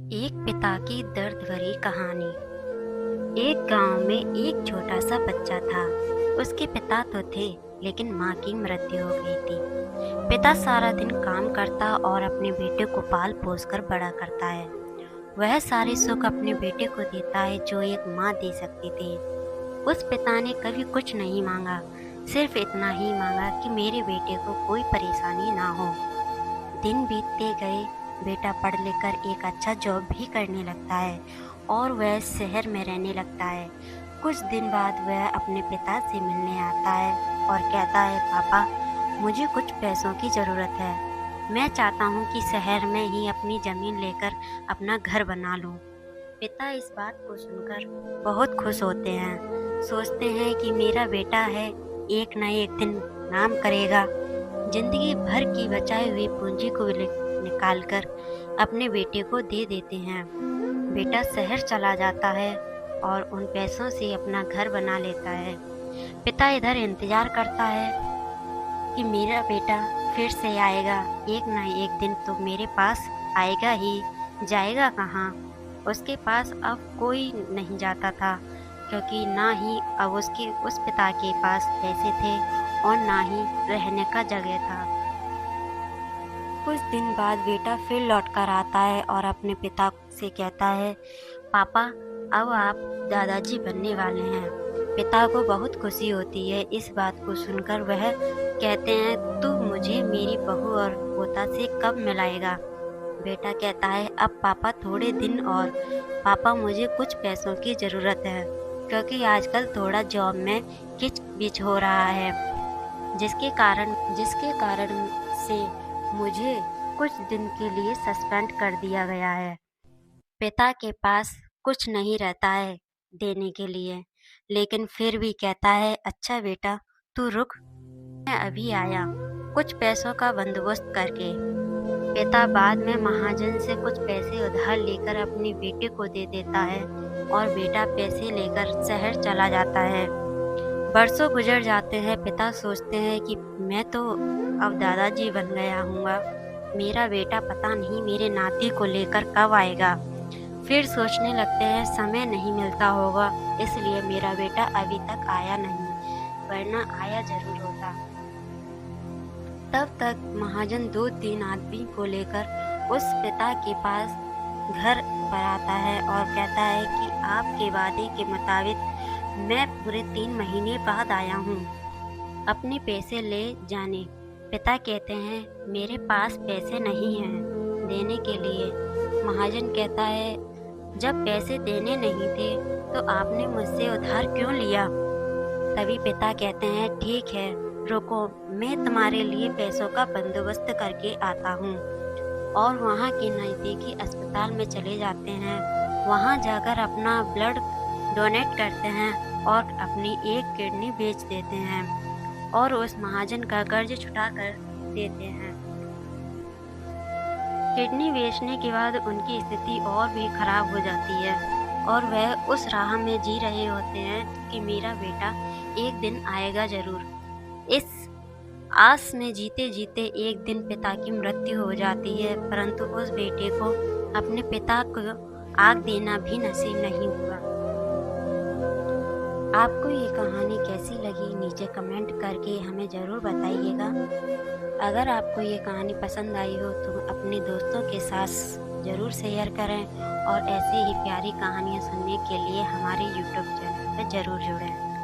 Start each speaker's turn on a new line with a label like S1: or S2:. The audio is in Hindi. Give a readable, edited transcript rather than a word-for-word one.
S1: एक पिता की दर्द भरी कहानी। एक गांव में एक छोटा सा बच्चा था। उसके पिता तो थे, लेकिन माँ की मृत्यु हो गई थी। पिता सारा दिन काम करता और अपने बेटे को पाल पोस कर बड़ा करता है। वह सारे सुख अपने बेटे को देता है जो एक माँ दे सकती थी। उस पिता ने कभी कुछ नहीं मांगा, सिर्फ इतना ही मांगा कि मेरे बेटे को कोई परेशानी ना हो। दिन बीतते गए, बेटा पढ़ लिख कर एक अच्छा जॉब भी करने लगता है और वह शहर में रहने लगता है। कुछ दिन बाद वह अपने पिता से मिलने आता है और कहता है, पापा, मुझे कुछ पैसों की ज़रूरत है। मैं चाहता हूँ कि शहर में ही अपनी ज़मीन लेकर अपना घर बना लूँ। पिता इस बात को सुनकर बहुत खुश होते हैं। सोचते हैं कि मेरा बेटा है, एक न एक दिन नाम करेगा। जिंदगी भर की बचाई हुई पूंजी को निकालकर अपने बेटे को दे देते हैं। बेटा शहर चला जाता है और उन पैसों से अपना घर बना लेता है। पिता इधर इंतजार करता है कि मेरा बेटा फिर से आएगा, एक ना एक दिन तो मेरे पास आएगा ही। जाएगा कहाँ? उसके पास अब कोई नहीं जाता था, क्योंकि ना ही अब उसके उस पिता के पास पैसे थे और ना ही रहने का जगह था। कुछ दिन बाद बेटा फिर लौट कर आता है और अपने पिता से कहता है, पापा, अब आप दादाजी बनने वाले हैं। पिता को बहुत खुशी होती है। इस बात को सुनकर वह कहते हैं, तू मुझे मेरी बहू और पोता से कब मिलाएगा? बेटा कहता है, अब पापा थोड़े दिन और। पापा, मुझे कुछ पैसों की ज़रूरत है, क्योंकि आजकल थोड़ा जॉब में किच बिच हो रहा है, जिसके कारण से मुझे कुछ दिन के लिए सस्पेंड कर दिया गया है। पिता के पास कुछ नहीं रहता है देने के लिए, लेकिन फिर भी कहता है, अच्छा बेटा, तू रुक, मैं अभी आया कुछ पैसों का बंदोबस्त करके। पिता बाद में महाजन से कुछ पैसे उधार लेकर अपने बेटे को दे देता है और बेटा पैसे लेकर शहर चला जाता है। बरसों गुजर जाते हैं। पिता सोचते हैं कि मैं तो अब दादाजी बन गया हूँगा, मेरा बेटा पता नहीं मेरे नाती को लेकर कब आएगा। फिर सोचने लगते हैं, समय नहीं मिलता होगा, इसलिए मेरा बेटा अभी तक आया नहीं, वरना आया जरूर होता। तब तक महाजन 2-3 आदमी को लेकर उस पिता के पास घर पर आता है और कहता है कि आपके वादे के मुताबिक मैं पूरे 3 महीने बाद आया हूँ अपने पैसे ले जाने। पिता कहते हैं, मेरे पास पैसे नहीं हैं देने के लिए। महाजन कहता है, जब पैसे देने नहीं थे तो आपने मुझसे उधार क्यों लिया? तभी पिता कहते हैं, ठीक है, रुको, मैं तुम्हारे लिए पैसों का बंदोबस्त करके आता हूँ। और वहाँ के नज़दीकी अस्पताल में चले जाते हैं। वहाँ जाकर अपना ब्लड डोनेट करते हैं और अपनी एक किडनी बेच देते हैं और उस महाजन का कर्ज छुटा कर देते हैं। किडनी बेचने के बाद उनकी स्थिति और भी खराब हो जाती है और वह उस राह में जी रहे होते हैं कि मेरा बेटा एक दिन आएगा जरूर। इस आस में जीते जीते एक दिन पिता की मृत्यु हो जाती है, परंतु उस बेटे को अपने पिता को आग देना भी नसीब नहीं हुआ। आपको ये कहानी कैसी लगी, नीचे कमेंट करके हमें ज़रूर बताइएगा। अगर आपको ये कहानी पसंद आई हो तो अपने दोस्तों के साथ ज़रूर शेयर करें और ऐसी ही प्यारी कहानियाँ सुनने के लिए हमारे YouTube चैनल पर ज़रूर जुड़ें।